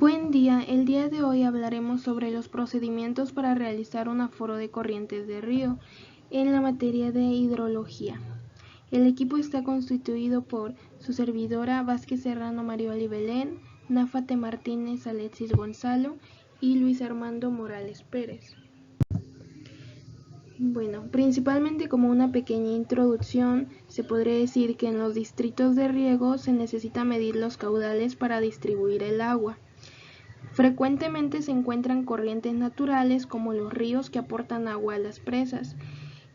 Buen día, el día de hoy hablaremos sobre los procedimientos para realizar un aforo de corrientes de río en la materia de hidrología. El equipo está constituido por su servidora Vázquez Serrano Marioli Belén, Náfate Martínez Alexis Gonzalo y Luis Armando Morales Pérez. Bueno, principalmente como una pequeña introducción, se podría decir que en los distritos de riego se necesita medir los caudales para distribuir el agua. Frecuentemente se encuentran corrientes naturales como los ríos que aportan agua a las presas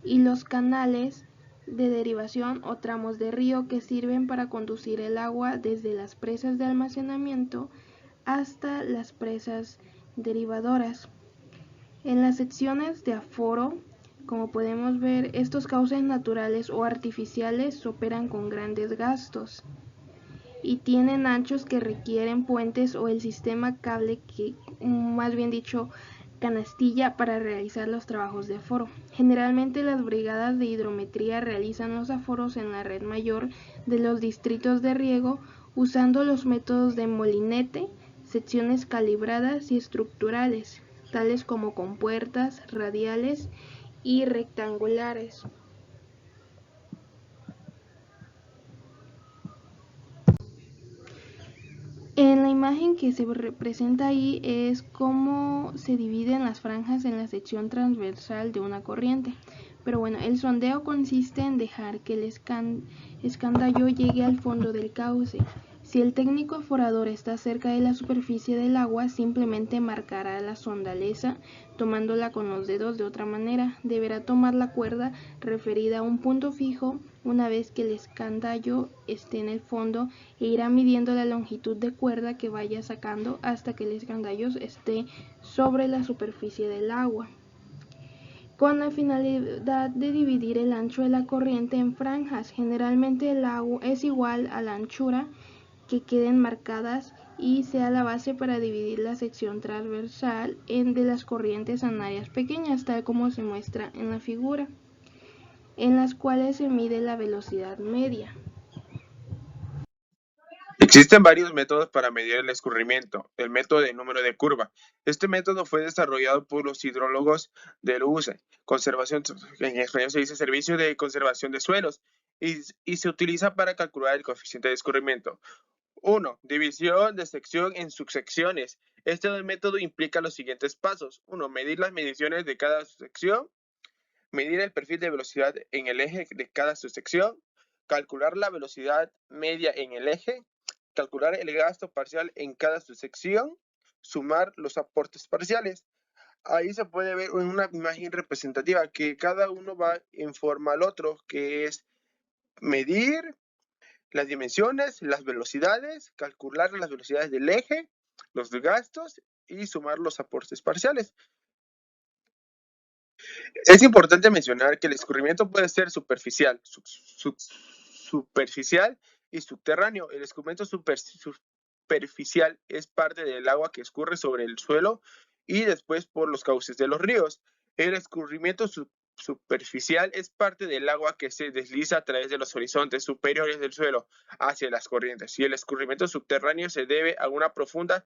y los canales de derivación o tramos de río que sirven para conducir el agua desde las presas de almacenamiento hasta las presas derivadoras. En las secciones de aforo, como podemos ver, estos cauces naturales o artificiales operan con grandes gastos y tienen anchos que requieren puentes o el sistema cable, que más bien dicho canastilla, para realizar los trabajos de aforo. Generalmente las brigadas de hidrometría realizan los aforos en la red mayor de los distritos de riego usando los métodos de molinete, secciones calibradas y estructurales, tales como compuertas, radiales y rectangulares. En la imagen que se representa ahí es cómo se dividen las franjas en la sección transversal de una corriente. Pero bueno, el sondeo consiste en dejar que el escandallo llegue al fondo del cauce. Si el técnico aforador está cerca de la superficie del agua, simplemente marcará la sondaleza tomándola con los dedos. De otra manera, deberá tomar la cuerda referida a un punto fijo una vez que el escandallo esté en el fondo e irá midiendo la longitud de cuerda que vaya sacando hasta que el escandallo esté sobre la superficie del agua, con la finalidad de dividir el ancho de la corriente en franjas. Generalmente el agua es igual a la anchura que queden marcadas y sea la base para dividir la sección transversal de las corrientes en áreas pequeñas, tal como se muestra en la figura, en las cuales se mide la velocidad media. Existen varios métodos para medir el escurrimiento. El método de número de curva. Este método fue desarrollado por los hidrólogos del UCE, en español se dice Servicio de Conservación de Suelos, y se utiliza para calcular el coeficiente de escurrimiento. 1. División de sección en subsecciones. Este método implica los siguientes pasos. 1. Medir las mediciones de cada subsección. Medir el perfil de velocidad en el eje de cada subsección. Calcular la velocidad media en el eje. Calcular el gasto parcial en cada subsección. Sumar los aportes parciales. Ahí se puede ver una imagen representativa que cada uno va en forma al otro, que es medir las dimensiones, las velocidades, calcular las velocidades del eje, los gastos y sumar los aportes parciales. Es importante mencionar que el escurrimiento puede ser superficial y subterráneo. El escurrimiento superficial es parte del agua que escurre sobre el suelo y después por los cauces de los ríos. El escurrimiento superficial es parte del agua que se desliza a través de los horizontes superiores del suelo hacia las corrientes, y el escurrimiento subterráneo se debe a una profunda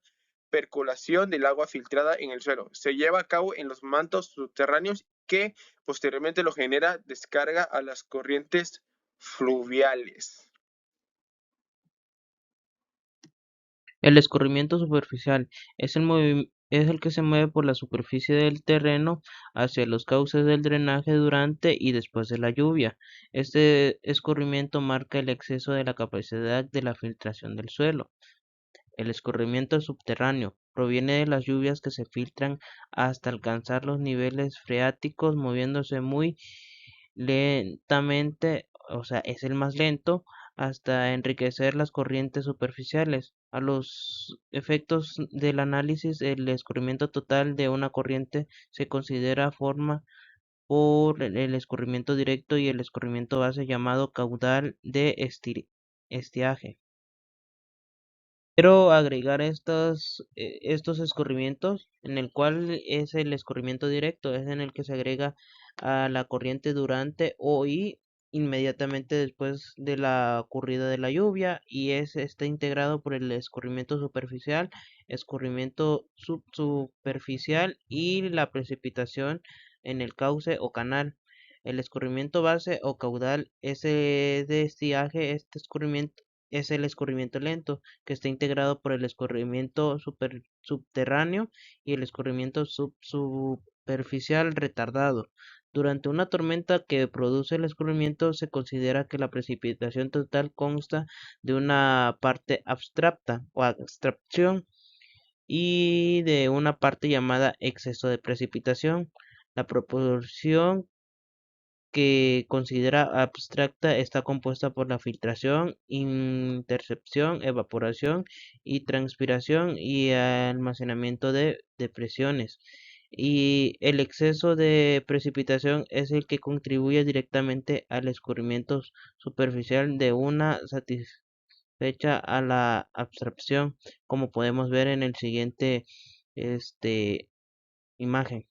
percolación del agua filtrada en el suelo. Se lleva a cabo en los mantos subterráneos que posteriormente lo genera descarga a las corrientes fluviales. El escurrimiento superficial es el que se mueve por la superficie del terreno hacia los cauces del drenaje durante y después de la lluvia. Este escurrimiento marca el exceso de la capacidad de la filtración del suelo. El escurrimiento subterráneo proviene de las lluvias que se filtran hasta alcanzar los niveles freáticos, moviéndose muy lentamente, o sea, es el más lento, hasta enriquecer las corrientes superficiales. A los efectos del análisis, el escurrimiento total de una corriente se considera forma por el escurrimiento directo y el escurrimiento base, llamado caudal de estiaje. Quiero agregar estos escurrimientos, en el cual es el escurrimiento directo, es en el que se agrega a la corriente durante y inmediatamente después de la ocurrida de la lluvia y está integrado por el escurrimiento superficial, escurrimiento subsuperficial y la precipitación en el cauce o canal. El escurrimiento base o caudal ese de estiaje, este escurrimiento es el escurrimiento lento, que está integrado por el escurrimiento subterráneo y el escurrimiento superficial retardado. Durante una tormenta que produce el escurrimiento, se considera que la precipitación total consta de una parte abstracta o abstracción y de una parte llamada exceso de precipitación. La proporción que considera abstracta está compuesta por la filtración, intercepción, evaporación y transpiración y almacenamiento de depresiones. Y el exceso de precipitación es el que contribuye directamente al escurrimiento superficial de una satisfecha a la abstracción, como podemos ver en el siguiente imagen.